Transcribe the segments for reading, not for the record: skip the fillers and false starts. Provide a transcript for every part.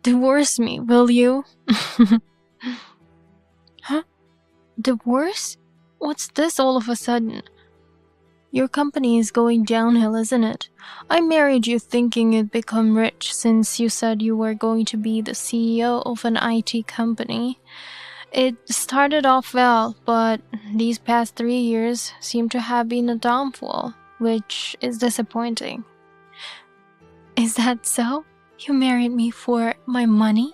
Divorce me, will you? Huh? Divorce? What's this all of a sudden? Your company is going downhill, isn't it? I married you thinking you'd become rich since you said you were going to be the CEO of an IT company. It started off well, but these past 3 years seem to have been a downfall, which is disappointing. Is that so? You married me for my money?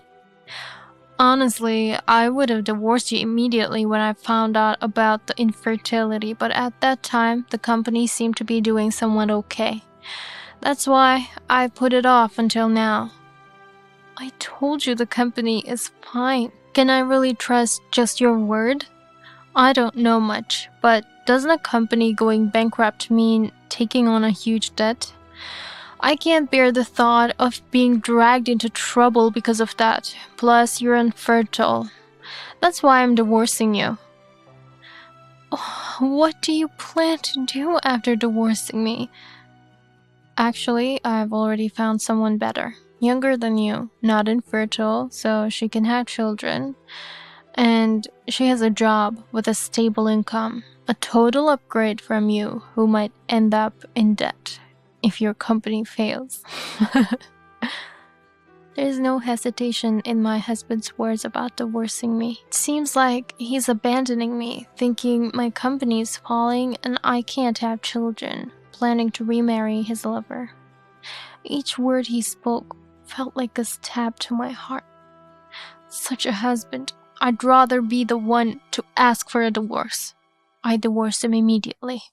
Honestly, I would have divorced you immediately when I found out about the infertility, but at that time, the company seemed to be doing somewhat okay. That's why I put it off until now. I told you the company is fine. Can I really trust just your word? I don't know much, but doesn't a company going bankrupt mean taking on a huge debt? I can't bear the thought of being dragged into trouble because of that. Plus, you're infertile. That's why I'm divorcing you. What do you plan to do after divorcing me? Actually, I've already found someone better. Younger than you, not infertile, so she can have children. And she has a job with a stable income. A total upgrade from you, who might end up in debt if your company fails. There's no hesitation in my husband's words about divorcing me. It seems like he's abandoning me, thinking my company is falling and I can't have children, planning to remarry his lover. Each word he spoke felt like a stab to my heart. Such a husband, I'd rather be the one to ask for a divorce. I divorced him immediately.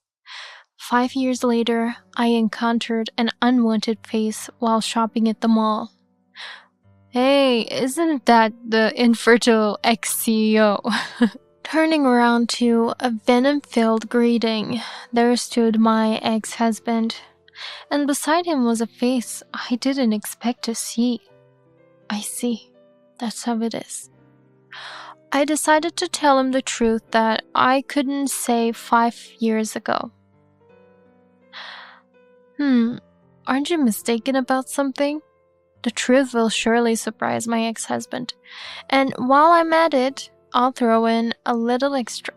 5 years later, I encountered an unwanted face while shopping at the mall. Hey, isn't that the infertile ex-CEO? Turning around to a venom-filled greeting, there stood my ex-husband, and beside him was a face I didn't expect to see. I see. That's how it is. I decided to tell him the truth that I couldn't say 5 years ago. Aren't you mistaken about something? The truth will surely surprise my ex-husband. And while I'm at it, I'll throw in a little extra.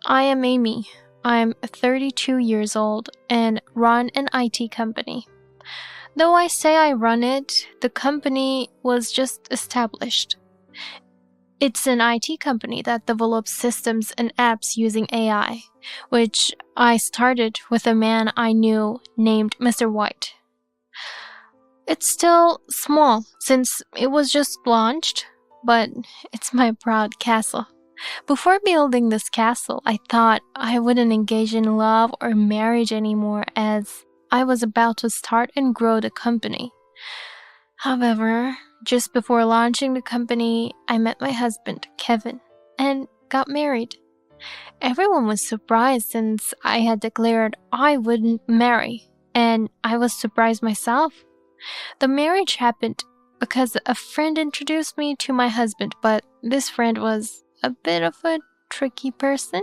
I am Amy. I'm 32 years old and run an IT company. Though I say I run it, the company was just established. It's an IT company that develops systems and apps using AI, which I started with a man I knew named Mr. White. It's still small since it was just launched, but it's my proud castle. Before building this castle, I thought I wouldn't engage in love or marriage anymore as I was about to start and grow the company. However, just before launching the company, I met my husband, Kevin, and got married. Everyone was surprised since I had declared I wouldn't marry, and I was surprised myself. The marriage happened because a friend introduced me to my husband, but this friend was a bit of a tricky person.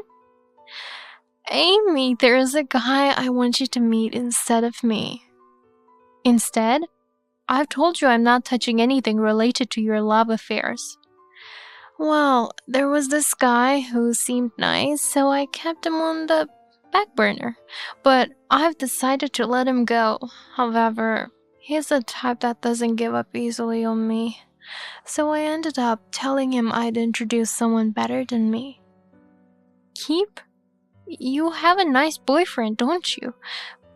Amy, there's a guy I want you to meet instead of me. Instead? I've told you I'm not touching anything related to your love affairs. Well, there was this guy who seemed nice, so I kept him on the back burner. But I've decided to let him go. However, he's the type that doesn't give up easily on me. So I ended up telling him I'd introduce someone better than me. Keep? You have a nice boyfriend, don't you?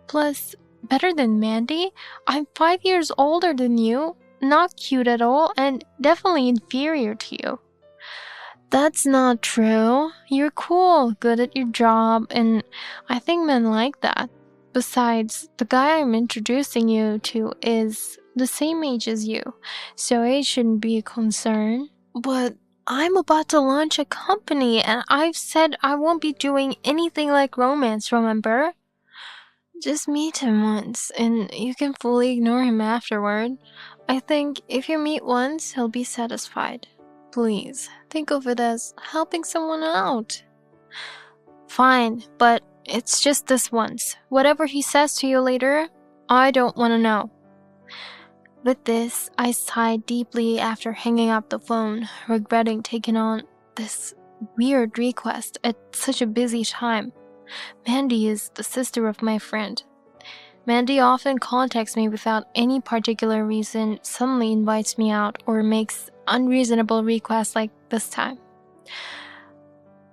Plus, better than Mandy? I'm 5 years older than you, not cute at all, and definitely inferior to you. That's not true. You're cool, good at your job, and I think men like that. Besides, the guy I'm introducing you to is the same age as you, so age shouldn't be a concern. But I'm about to launch a company, and I've said I won't be doing anything like romance, remember? Just meet him once, and you can fully ignore him afterward. I think if you meet once, he'll be satisfied. Please, think of it as helping someone out. Fine, but it's just this once. Whatever he says to you later, I don't want to know. With this, I sighed deeply after hanging up the phone, regretting taking on this weird request at such a busy time. Mandy is the sister of my friend. Mandy often contacts me without any particular reason, suddenly invites me out, or makes unreasonable requests like this time.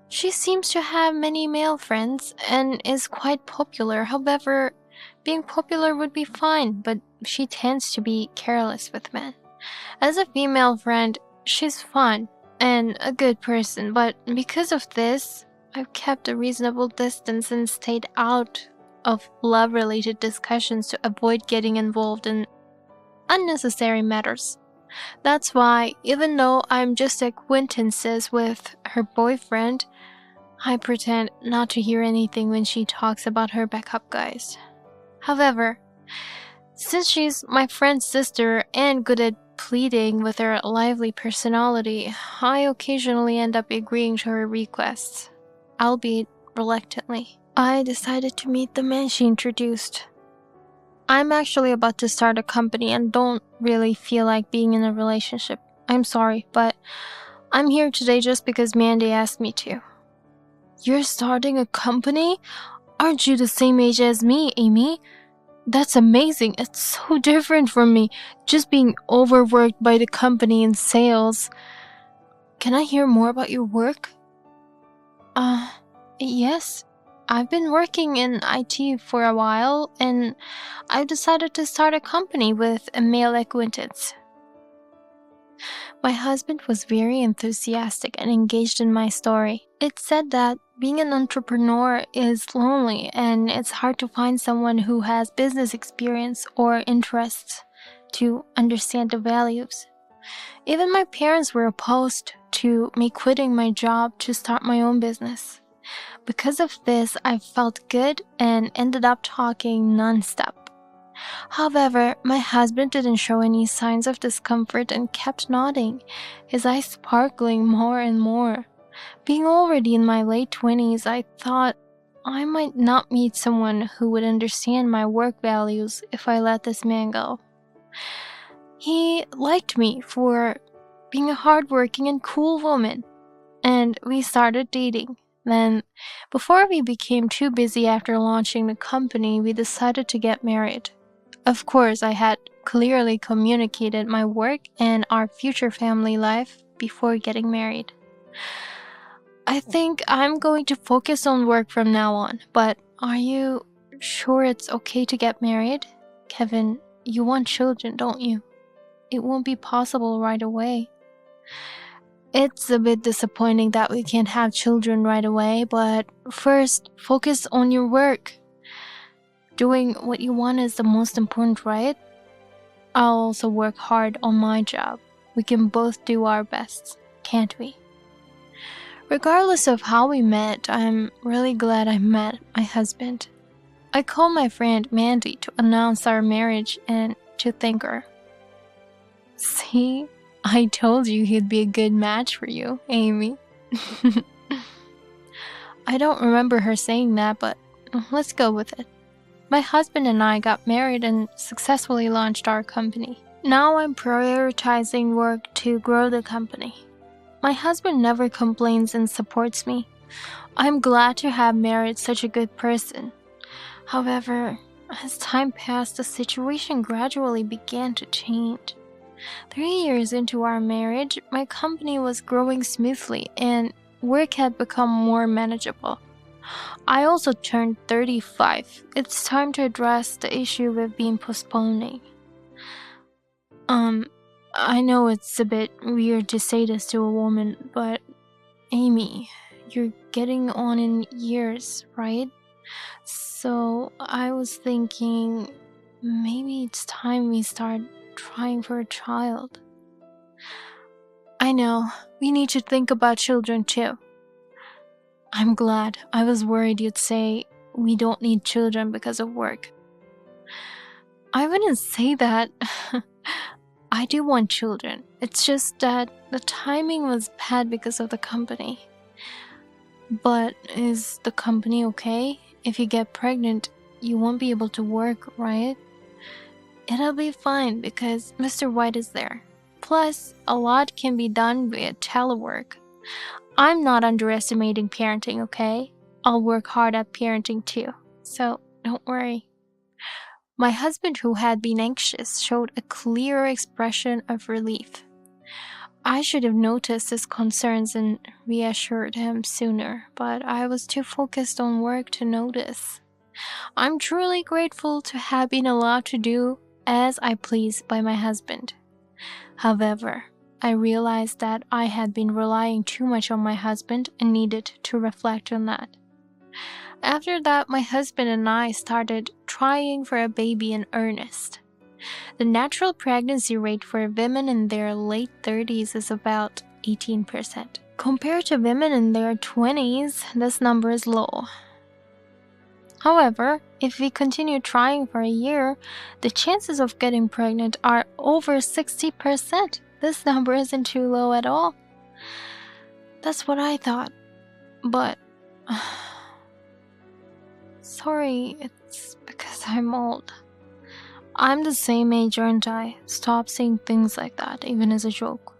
She seems to have many male friends and is quite popular. However, being popular would be fine, but she tends to be careless with men. As a female friend, she's fun and a good person, but because of this, I've kept a reasonable distance and stayed out of love-related discussions to avoid getting involved in unnecessary matters. That's why, even though I'm just acquaintances with her boyfriend, I pretend not to hear anything when she talks about her backup guys. However, since she's my friend's sister and good at pleading with her lively personality, I occasionally end up agreeing to her requests, albeit reluctantly. I decided to meet the man she introduced. I'm actually about to start a company and don't really feel like being in a relationship. I'm sorry, but I'm here today just because Mandy asked me to. You're starting a company? Aren't you the same age as me, Amy? That's amazing. It's so different from me, just being overworked by the company in sales. Can I hear more about your work? Yes. I've been working in IT for a while, and I've decided to start a company with a male acquaintance. My husband was very enthusiastic and engaged in my story. It said that being an entrepreneur is lonely and it's hard to find someone who has business experience or interests to understand the values. Even my parents were opposed to me quitting my job to start my own business. Because of this, I felt good and ended up talking nonstop. However, my husband didn't show any signs of discomfort and kept nodding, his eyes sparkling more and more. Being already in my late 20s, I thought I might not meet someone who would understand my work values if I let this man go. He liked me for being a hardworking and cool woman, and we started dating. Then, before we became too busy after launching the company, we decided to get married. Of course, I had clearly communicated my work and our future family life before getting married. I think I'm going to focus on work from now on, but are you sure it's okay to get married? Kevin, you want children, don't you? It won't be possible right away. It's a bit disappointing that we can't have children right away, but first, focus on your work. Doing what you want is the most important, right? I'll also work hard on my job. We can both do our best, can't we? Regardless of how we met, I'm really glad I met my husband. I called my friend Mandy to announce our marriage and to thank her. See? I told you he'd be a good match for you, Amy. I don't remember her saying that, but let's go with it. My husband and I got married and successfully launched our company. Now I'm prioritizing work to grow the company. My husband never complains and supports me. I'm glad to have married such a good person. However, as time passed, the situation gradually began to change. 3 years into our marriage, my company was growing smoothly and work had become more manageable. I also turned 35. It's time to address the issue we've been postponing. I know it's a bit weird to say this to a woman, but Amy, you're getting on in years, right? So I was thinking maybe it's time we start trying for a child. I know, we need to think about children too. I'm glad. I was worried you'd say we don't need children because of work. I wouldn't say that. I do want children. It's just that the timing was bad because of the company. But is the company okay? If you get pregnant, you won't be able to work, right? It'll be fine because Mr. White is there. Plus, a lot can be done via telework. I'm not underestimating parenting, okay? I'll work hard at parenting too, so don't worry. My husband, who had been anxious, showed a clear expression of relief. I should have noticed his concerns and reassured him sooner, but I was too focused on work to notice. I'm truly grateful to have been allowed to do as I please by my husband. However, I realized that I had been relying too much on my husband and needed to reflect on that. After that, my husband and I started trying for a baby in earnest. The natural pregnancy rate for women in their late 30s is about 18%. Compared to women in their 20s, this number is low. However, if we continue trying for a year, the chances of getting pregnant are over 60%. This number isn't too low at all. That's what I thought. But sorry, it's because I'm old. I'm the same age, aren't I? Stop saying things like that, even as a joke.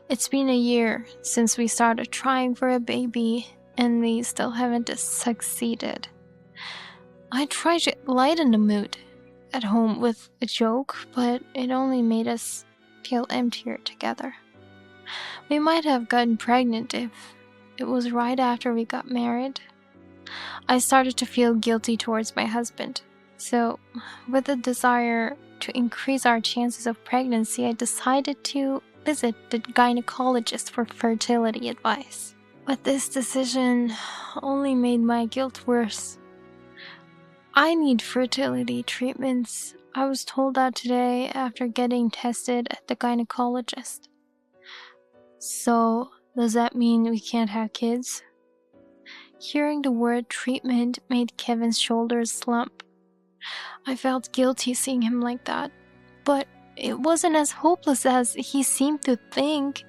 It's been a year since we started trying for a baby, and we still haven't succeeded. I tried to lighten the mood at home with a joke, but it only made us feel emptier together. We might have gotten pregnant if it was right after we got married. I started to feel guilty towards my husband. So, with a desire to increase our chances of pregnancy, I decided to visit the gynecologist for fertility advice. But this decision only made my guilt worse. I need fertility treatments. I was told that today after getting tested at the gynecologist. So, does that mean we can't have kids? Hearing the word treatment made Kevin's shoulders slump. I felt guilty seeing him like that, but it wasn't as hopeless as he seemed to think.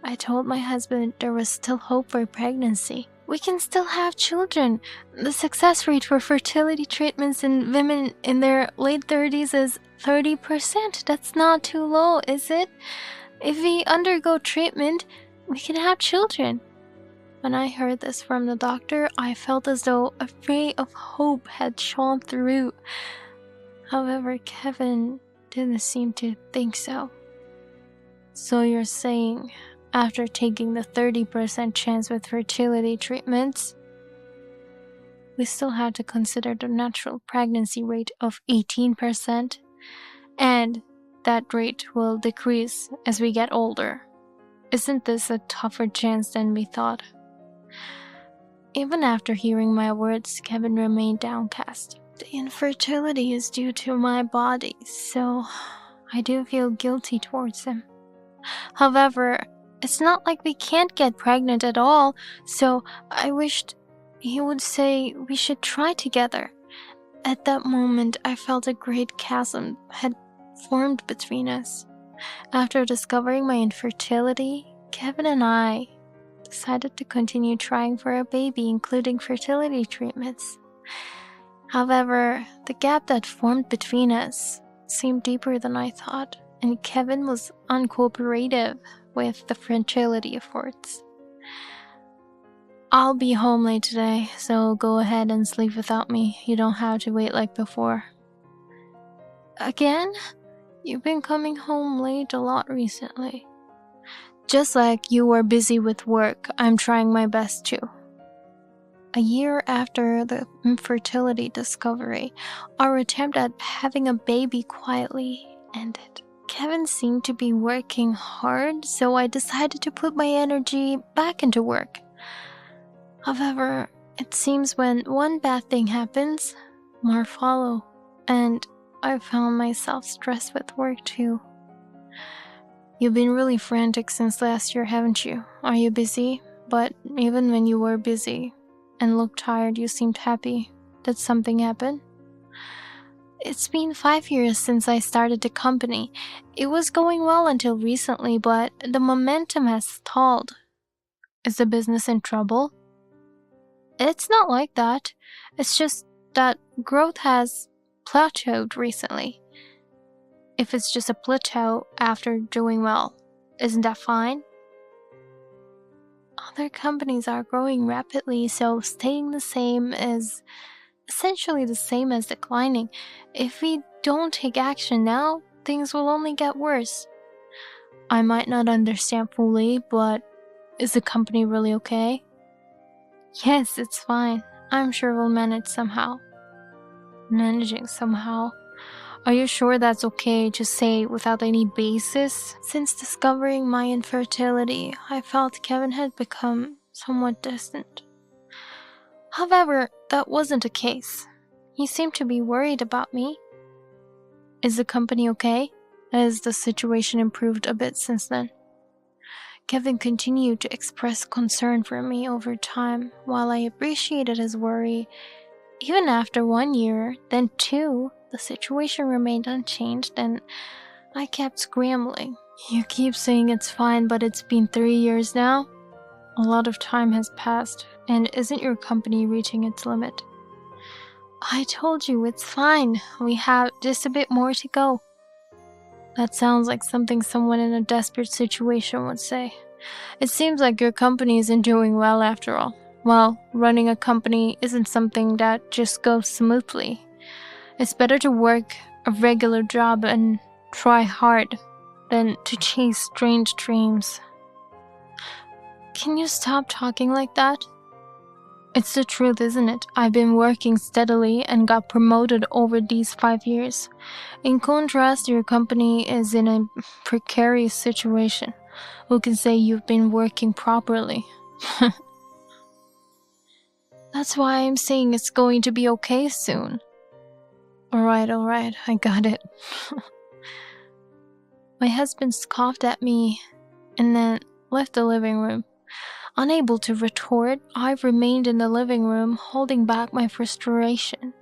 I told my husband there was still hope for pregnancy. We can still have children. The success rate for fertility treatments in women in their late 30s is 30%. That's not too low, is it? If we undergo treatment, we can have children. When I heard this from the doctor, I felt as though a ray of hope had shone through. However, Kevin didn't seem to think so. So you're saying, after taking the 30% chance with fertility treatments, we still had to consider the natural pregnancy rate of 18%, and that rate will decrease as we get older. Isn't this a tougher chance than we thought? Even after hearing my words, Kevin remained downcast. The infertility is due to my body, so I do feel guilty towards him. However, it's not like we can't get pregnant at all, so I wished he would say we should try together. At that moment, I felt a great chasm had formed between us. After discovering my infertility, Kevin and I decided to continue trying for a baby, including fertility treatments. However, the gap that formed between us seemed deeper than I thought, and Kevin was uncooperative with the fertility efforts. I'll be home late today, so go ahead and sleep without me. You don't have to wait like before. Again? You've been coming home late a lot recently. Just like you were busy with work, I'm trying my best too. A year after the infertility discovery, our attempt at having a baby quietly ended. Kevin seemed to be working hard, so I decided to put my energy back into work. However, it seems when one bad thing happens, more follow, and I found myself stressed with work too. You've been really frantic since last year, haven't you? Are you busy? But even when you were busy and looked tired, you seemed happy. Did something happen? It's been 5 years since I started the company. It was going well until recently, but the momentum has stalled. Is the business in trouble? It's not like that. It's just that growth has plateaued recently. if it's just a plateau after doing well. Isn't that fine? Other companies are growing rapidly, so staying the same is essentially the same as declining. If we don't take action now, things will only get worse. I might not understand fully, but is the company really okay? Yes, it's fine. I'm sure we'll manage somehow. Managing somehow? Are you sure that's okay to say without any basis? Since discovering my infertility, I felt Kevin had become somewhat distant. However, that wasn't the case. He seemed to be worried about me. Is the company okay? Has the situation improved a bit since then? Kevin continued to express concern for me over time. While I appreciated his worry, even after 1 year, then 2, the situation remained unchanged and I kept scrambling. You keep saying it's fine, but it's been 3 years now? A lot of time has passed, and isn't your company reaching its limit? I told you it's fine. We have just a bit more to go. That sounds like something someone in a desperate situation would say. It seems like your company isn't doing well after all. Well, running a company isn't something that just goes smoothly. It's better to work a regular job and try hard than to chase strange dreams. Can you stop talking like that? It's the truth, isn't it? I've been working steadily and got promoted over these 5 years. In contrast, your company is in a precarious situation. Who can say you've been working properly? That's why I'm saying it's going to be okay soon. Alright, I got it. My husband scoffed at me and then left the living room. Unable to retort, I remained in the living room, holding back my frustration.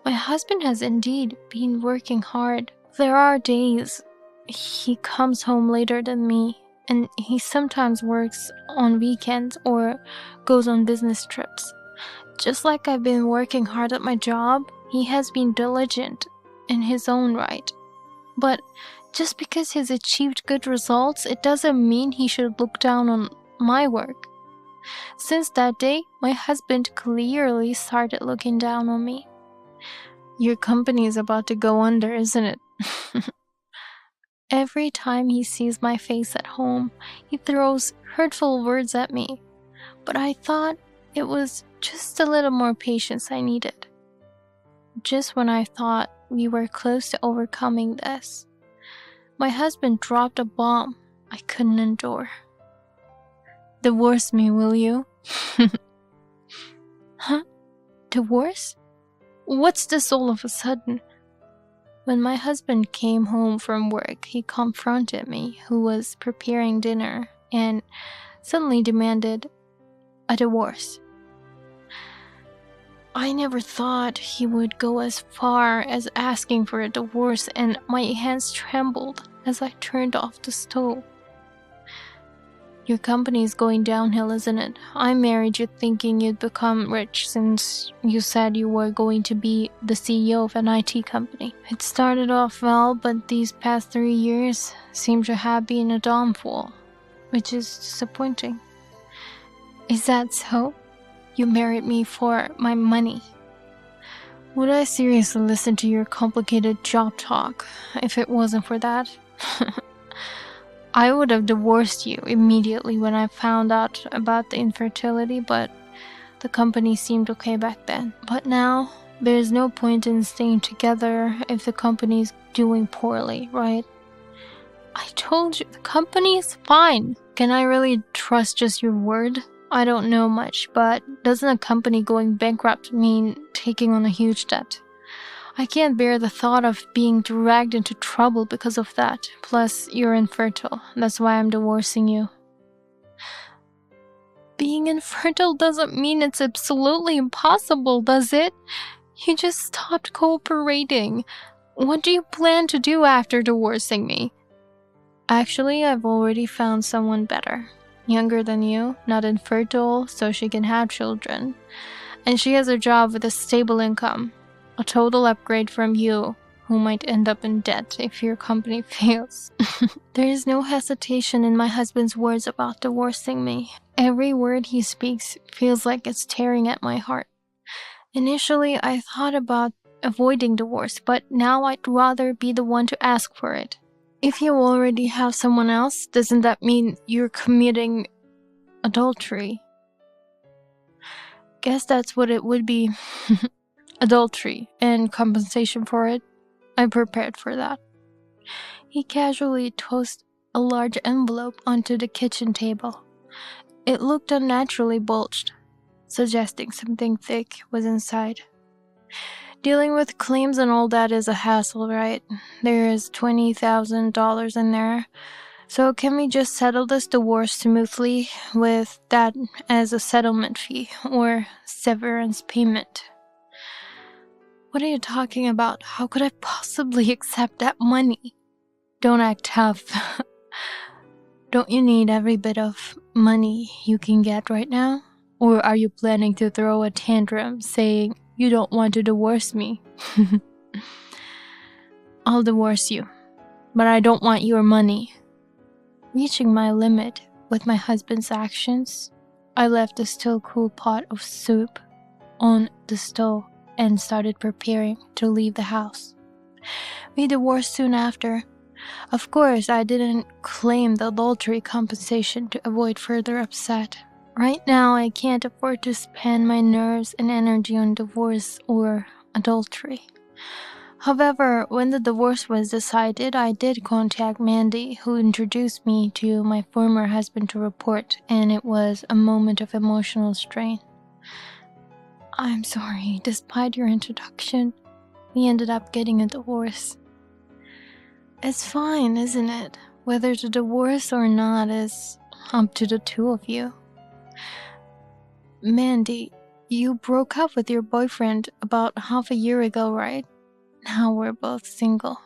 My husband has indeed been working hard. There are days he comes home later than me, and he sometimes works on weekends or goes on business trips. Just like I've been working hard at my job, he has been diligent in his own right. But just because he's achieved good results, it doesn't mean he should look down on my work. Since that day, my husband clearly started looking down on me. Your company is about to go under, isn't it? Every time he sees my face at home, he throws hurtful words at me. But I thought it was just a little more patience I needed. Just when I thought we were close to overcoming this, my husband dropped a bomb I couldn't endure. Divorce me, will you? Huh? Divorce? What's this all of a sudden? When my husband came home from work, he confronted me, who was preparing dinner, and suddenly demanded a divorce. I never thought he would go as far as asking for a divorce, and my hands trembled as I turned off the stove. Your company's going downhill, isn't it? I married you thinking you'd become rich since you said you were going to be the CEO of an IT company. It started off well, but these past 3 years seem to have been a downfall, which is disappointing. Is that so? You married me for my money. Would I seriously listen to your complicated job talk if it wasn't for that? I would have divorced you immediately when I found out about the infertility, but the company seemed okay back then. But now, there's no point in staying together if the company's doing poorly, right? I told you, the company is fine. Can I really trust just your word? I don't know much, but doesn't a company going bankrupt mean taking on a huge debt? I can't bear the thought of being dragged into trouble because of that. Plus, you're infertile. That's why I'm divorcing you. Being infertile doesn't mean it's absolutely impossible, does it? You just stopped cooperating. What do you plan to do after divorcing me? Actually, I've already found someone better. Younger than you, not infertile, so she can have children. And she has a job with a stable income. A total upgrade from you. who might end up in debt if your company fails. There is no hesitation in my husband's words about divorcing me. Every word he speaks feels like it's tearing at my heart. Initially, I thought about avoiding divorce, but now I'd rather be the one to ask for it. If you already have someone else, doesn't that mean you're committing adultery? Guess that's what it would be. Adultery, and compensation for it. I prepared for that. He casually tossed a large envelope onto the kitchen table. It looked unnaturally bulged, suggesting something thick was inside. Dealing with claims and all that is a hassle, right? There is $20,000 in there. So can we just settle this divorce smoothly with that as a settlement fee or severance payment? What are you talking about? How could I possibly accept that money? Don't act tough. Don't you need every bit of money you can get right now? Or are you planning to throw a tantrum saying you don't want to divorce me? I'll divorce you, but I don't want your money. Reaching my limit with my husband's actions, I left the still cool pot of soup on the stove and started preparing to leave the house. We divorced soon after. Of course, I didn't claim the adultery compensation to avoid further upset. Right now, I can't afford to spend my nerves and energy on divorce or adultery. However, when the divorce was decided, I did contact Mandy, who introduced me to my former husband to report, and it was a moment of emotional strain. I'm sorry, despite your introduction, we ended up getting a divorce. It's fine, isn't it? Whether to divorce or not is up to the two of you. Mandy, you broke up with your boyfriend about half a year ago, right? Now we're both single.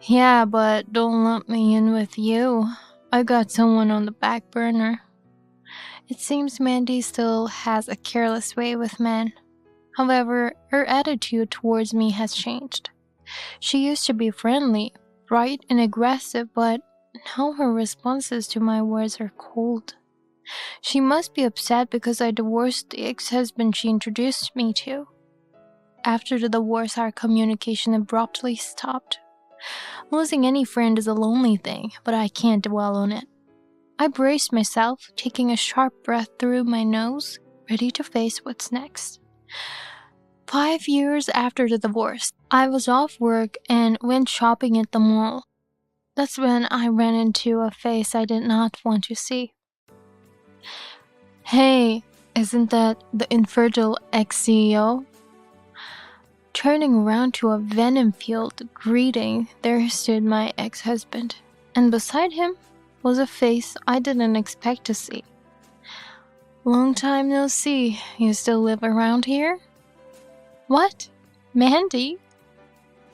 Yeah, but don't lump me in with you. I got someone on the back burner. It seems Mandy still has a careless way with men. However, her attitude towards me has changed. She used to be friendly, bright, and aggressive, but now her responses to my words are cold. She must be upset because I divorced the ex-husband she introduced me to. After the divorce, our communication abruptly stopped. Losing any friend is a lonely thing, but I can't dwell on it. I braced myself, taking a sharp breath through my nose, ready to face what's next. 5 years after the divorce, I was off work and went shopping at the mall. That's when I ran into a face I did not want to see. Hey, isn't that the infertile ex-CEO? Turning around to a venom-filled greeting, there stood my ex-husband, and beside him was a face I didn't expect to see. Long time no see. You still live around here? What? Mandy?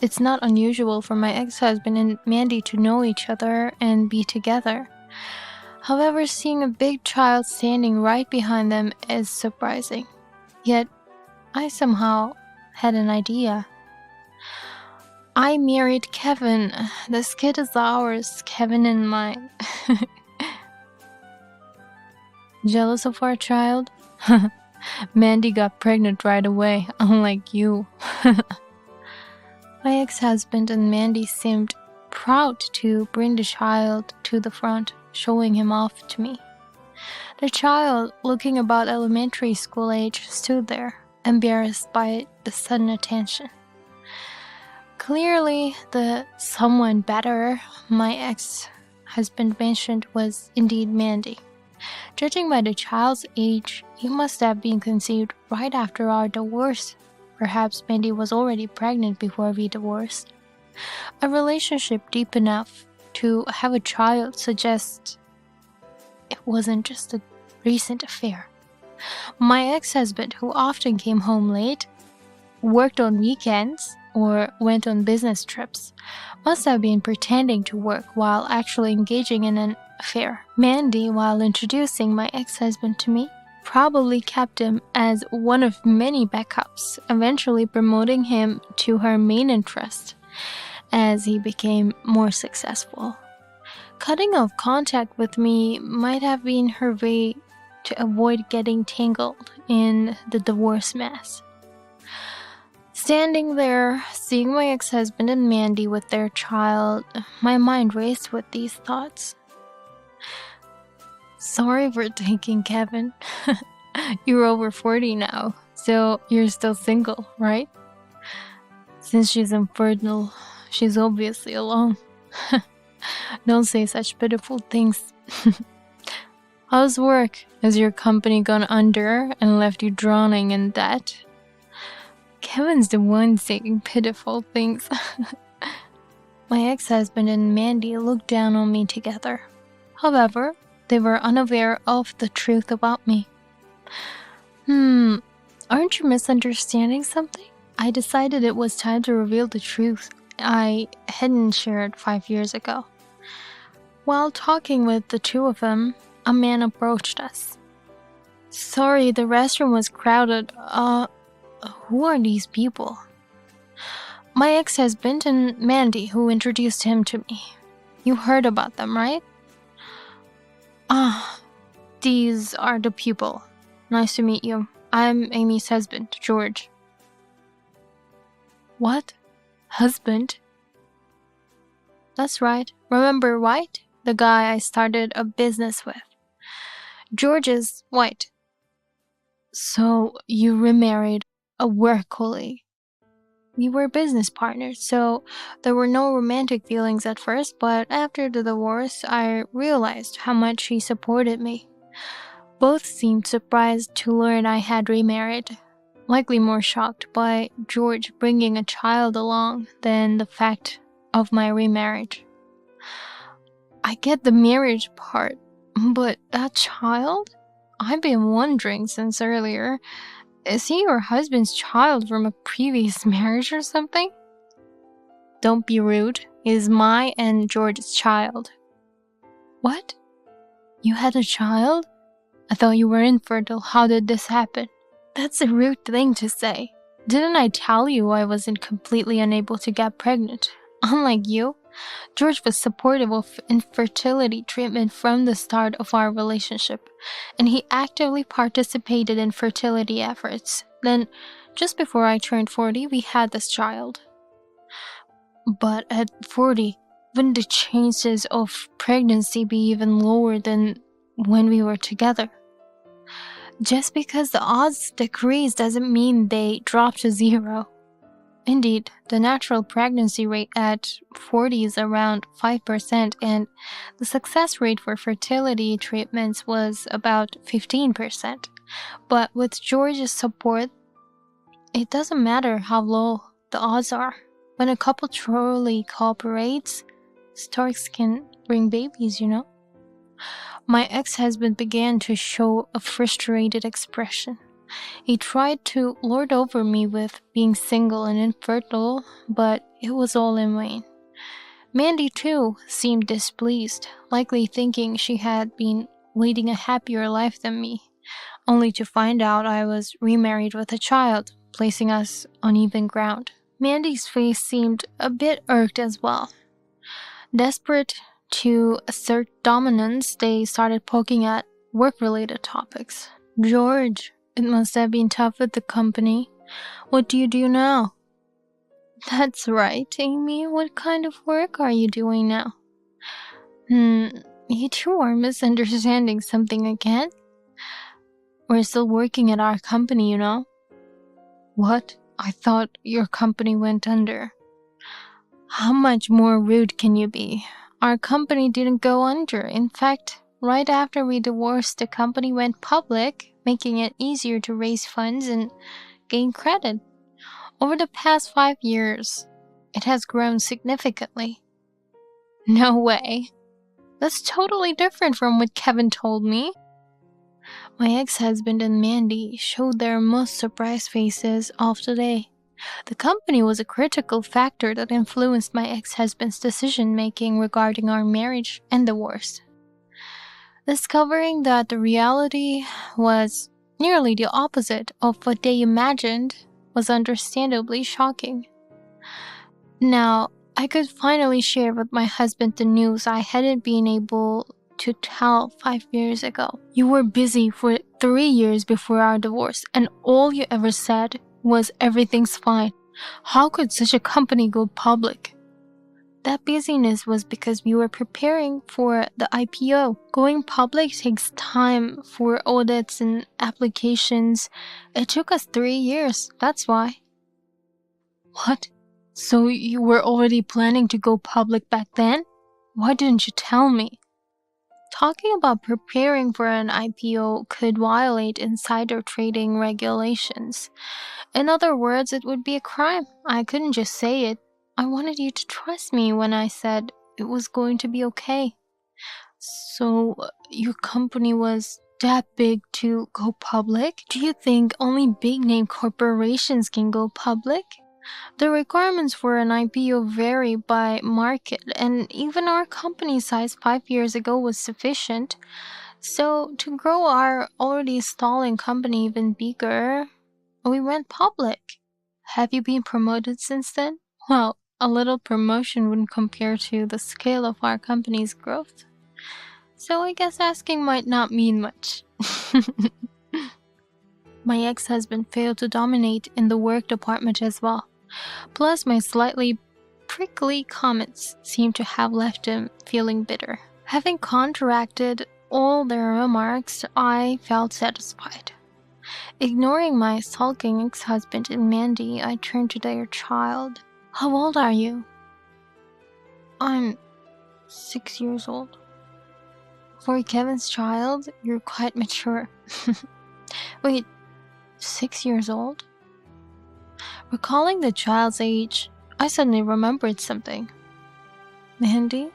It's not unusual for my ex-husband and Mandy to know each other and be together. However, seeing a big child standing right behind them is surprising. Yet, I somehow had an idea. I married Kevin. This kid is ours, Kevin and mine. Jealous of our child? Mandy got pregnant right away, unlike you. My ex-husband and Mandy seemed proud to bring the child to the front, showing him off to me. The child, looking about elementary school age, stood there, embarrassed by the sudden attention. Clearly, the someone better my ex-husband mentioned was indeed Mandy. Judging by the child's age, he must have been conceived right after our divorce. Perhaps Mandy was already pregnant before we divorced. A relationship deep enough to have a child suggests it wasn't just a recent affair. My ex-husband, who often came home late, worked on weekends, or went on business trips, must have been pretending to work while actually engaging in an affair. Mandy, while introducing my ex-husband to me, probably kept him as one of many backups, eventually promoting him to her main interest as he became more successful. Cutting off contact with me might have been her way to avoid getting tangled in the divorce mess. Standing there, seeing my ex-husband and Mandy with their child, my mind raced with these thoughts. Sorry for taking Kevin. You're over 40 now, so you're still single, right? Since she's infertile, she's obviously alone. Don't say such pitiful things. How's work? Has your company gone under and left you drowning in debt? Kevin's the one saying pitiful things. My ex-husband and Mandy looked down on me together. However, they were unaware of the truth about me. Aren't you misunderstanding something? I decided it was time to reveal the truth I hadn't shared 5 years ago. While talking with the two of them, a man approached us. Sorry, the restroom was crowded. Who are these people? My ex-husband and Mandy, who introduced him to me. You heard about them, right? These are the people. Nice to meet you. I'm Amy's husband, George. What? Husband? That's right. Remember White? The guy I started a business with. George is White. So you remarried a work colleague. We were business partners, so there were no romantic feelings at first, but after the divorce, I realized how much he supported me. Both seemed surprised to learn I had remarried, likely more shocked by George bringing a child along than the fact of my remarriage. I get the marriage part, but that child? I've been wondering since earlier. Is he your husband's child from a previous marriage or something? Don't be rude. He is my and George's child. What? You had a child? I thought you were infertile. How did this happen? That's a rude thing to say. Didn't I tell you I wasn't completely unable to get pregnant? Unlike you, George was supportive of infertility treatment from the start of our relationship, and he actively participated in fertility efforts. Then, just before I turned 40, we had this child. But at 40, wouldn't the chances of pregnancy be even lower than when we were together? Just because the odds decrease doesn't mean they drop to zero. Indeed, the natural pregnancy rate at 40 is around 5%, and the success rate for fertility treatments was about 15%. But with George's support, it doesn't matter how low the odds are. When a couple truly cooperates, storks can bring babies, you know? My ex-husband began to show a frustrated expression. He tried to lord over me with being single and infertile, but it was all in vain. Mandy, too, seemed displeased, likely thinking she had been leading a happier life than me, only to find out I was remarried with a child, placing us on even ground. Mandy's face seemed a bit irked as well. Desperate to assert dominance, they started poking at work-related topics. George, it must have been tough with the company. What do you do now? That's right, Amy. What kind of work are you doing now? You two are misunderstanding something again. We're still working at our company, you know. What? I thought your company went under. How much more rude can you be? Our company didn't go under. In fact, right after we divorced, the company went public, making it easier to raise funds and gain credit. Over the past 5 years, it has grown significantly. No way. That's totally different from what Kevin told me. My ex-husband and Mandy showed their most surprised faces of the day. The company was a critical factor that influenced my ex-husband's decision-making regarding our marriage and divorce. Discovering that the reality was nearly the opposite of what they imagined, was understandably shocking. Now, I could finally share with my husband the news I hadn't been able to tell 5 years ago. You were busy for 3 years before our divorce, and all you ever said was everything's fine. How could such a company go public? That busyness was because we were preparing for the IPO. Going public takes time for audits and applications. It took us 3 years, that's why. What? So you were already planning to go public back then? Why didn't you tell me? Talking about preparing for an IPO could violate insider trading regulations. In other words, it would be a crime. I couldn't just say it. I wanted you to trust me when I said it was going to be okay. So, your company was that big to go public? Do you think only big-name corporations can go public? The requirements for an IPO vary by market, and even our company size 5 years ago was sufficient. So, to grow our already stalling company even bigger, we went public. Have you been promoted since then? Well, a little promotion wouldn't compare to the scale of our company's growth. So I guess asking might not mean much. My ex-husband failed to dominate in the work department as well. Plus, my slightly prickly comments seemed to have left him feeling bitter. Having counteracted all their remarks, I felt satisfied. Ignoring my sulking ex-husband and Mandy, I turned to their child. How old are you? I'm 6 years old. For Kevin's child, you're quite mature. Wait, 6 years old? Recalling the child's age, I suddenly remembered something. Mandy,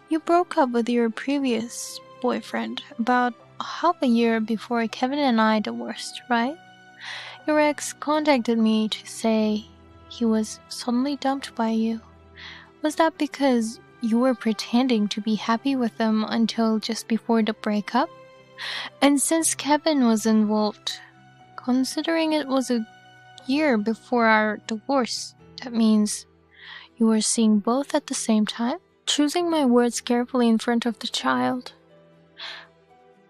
you broke up with your previous boyfriend about half a year before Kevin and I divorced, right? Your ex contacted me to say he was suddenly dumped by you. Was that because you were pretending to be happy with him until just before the breakup? And since Kevin was involved, considering it was a year before our divorce, that means you were seeing both at the same time? Choosing my words carefully in front of the child.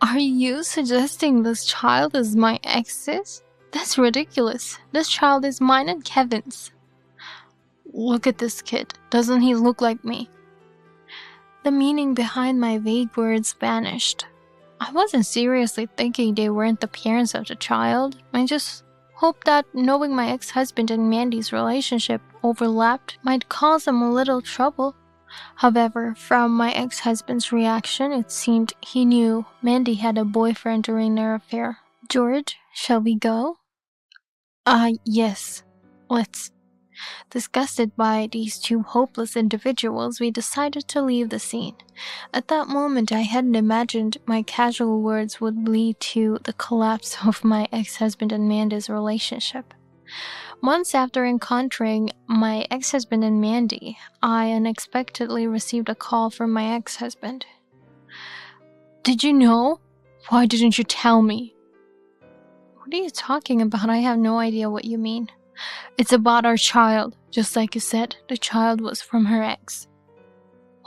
Are you suggesting this child is my ex's? That's ridiculous. This child is mine and Kevin's. Look at this kid. Doesn't he look like me? The meaning behind my vague words vanished. I wasn't seriously thinking they weren't the parents of the child. I just hoped that knowing my ex-husband and Mandy's relationship overlapped might cause them a little trouble. However, from my ex-husband's reaction, it seemed he knew Mandy had a boyfriend during their affair. George, shall we go? Yes. Let's. Disgusted by these two hopeless individuals, we decided to leave the scene. At that moment, I hadn't imagined my casual words would lead to the collapse of my ex-husband and Mandy's relationship. Months after encountering my ex-husband and Mandy, I unexpectedly received a call from my ex-husband. Did you know? Why didn't you tell me? What are you talking about? I have no idea what you mean. It's about our child. Just like you said, the child was from her ex.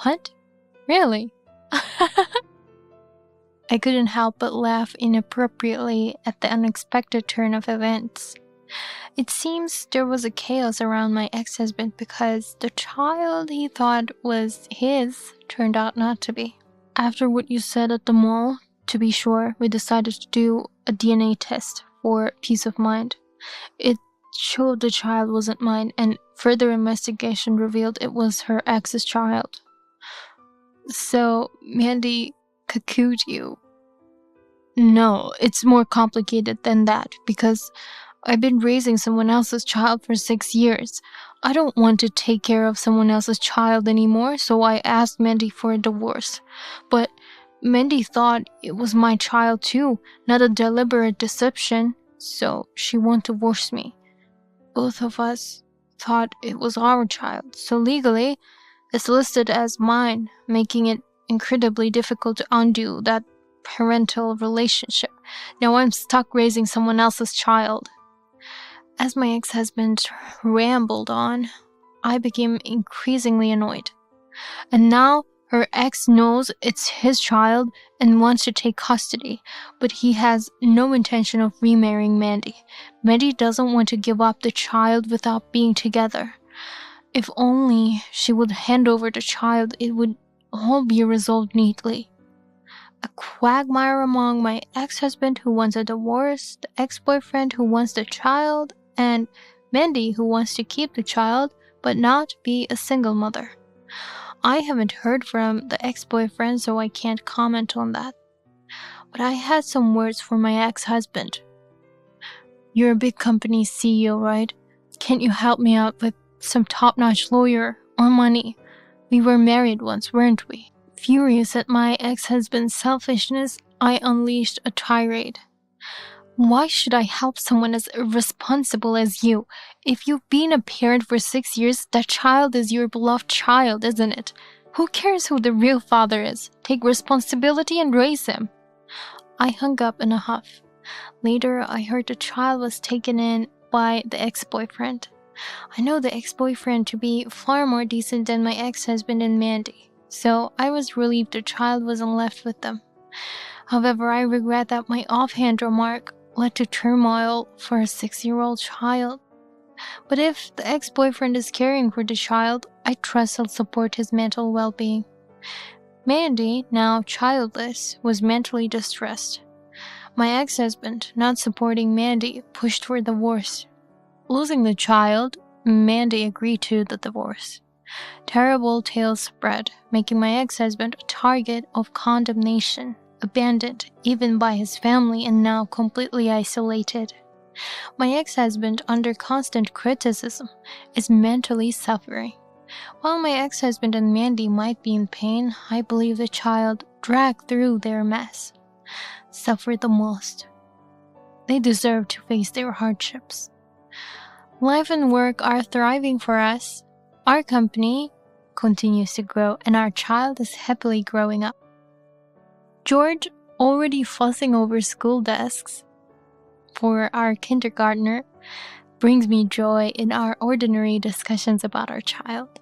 What? Really? I couldn't help but laugh inappropriately at the unexpected turn of events. It seems there was a chaos around my ex-husband because the child he thought was his turned out not to be. After what you said at the mall, to be sure, we decided to do a DNA test for peace of mind. It showed the child wasn't mine, and further investigation revealed it was her ex's child. So, Mandy cuckooed you? No, it's more complicated than that, because I've been raising someone else's child for 6 years. I don't want to take care of someone else's child anymore, so I asked Mandy for a divorce. But Mandy thought it was my child too, not a deliberate deception, so she won't divorce me. Both of us thought it was our child, so legally, it's listed as mine, making it incredibly difficult to undo that parental relationship. Now I'm stuck raising someone else's child. As my ex-husband rambled on, I became increasingly annoyed. And now her ex knows it's his child and wants to take custody, but he has no intention of remarrying Mandy. Mandy doesn't want to give up the child without being together. If only she would hand over the child, it would all be resolved neatly. A quagmire among my ex-husband who wants a divorce, the ex-boyfriend who wants the child, and Mandy who wants to keep the child but not be a single mother. I haven't heard from the ex-boyfriend, so I can't comment on that. But I had some words for my ex-husband. You're a big company CEO, right? Can't you help me out with some top-notch lawyer or money? We were married once, weren't we? Furious at my ex-husband's selfishness, I unleashed a tirade. Why should I help someone as irresponsible as you? If you've been a parent for 6 years, that child is your beloved child, isn't it? Who cares who the real father is? Take responsibility and raise him. I hung up in a huff. Later, I heard the child was taken in by the ex-boyfriend. I know the ex-boyfriend to be far more decent than my ex-husband and Mandy, so I was relieved the child wasn't left with them. However, I regret that my offhand remark led to turmoil for a 6-year-old child. But if the ex-boyfriend is caring for the child, I trust he'll support his mental well-being. Mandy, now childless, was mentally distressed. My ex-husband, not supporting Mandy, pushed for divorce. Losing the child, Mandy agreed to the divorce. Terrible tales spread, making my ex-husband a target of condemnation, abandoned even by his family and now completely isolated. My ex-husband, under constant criticism, is mentally suffering. While my ex-husband and Mandy might be in pain, I believe the child, dragged through their mess, suffered the most. They deserve to face their hardships. Life and work are thriving for us. Our company continues to grow and our child is happily growing up. George, already fussing over school desks for our kindergartner, brings me joy in our ordinary discussions about our child.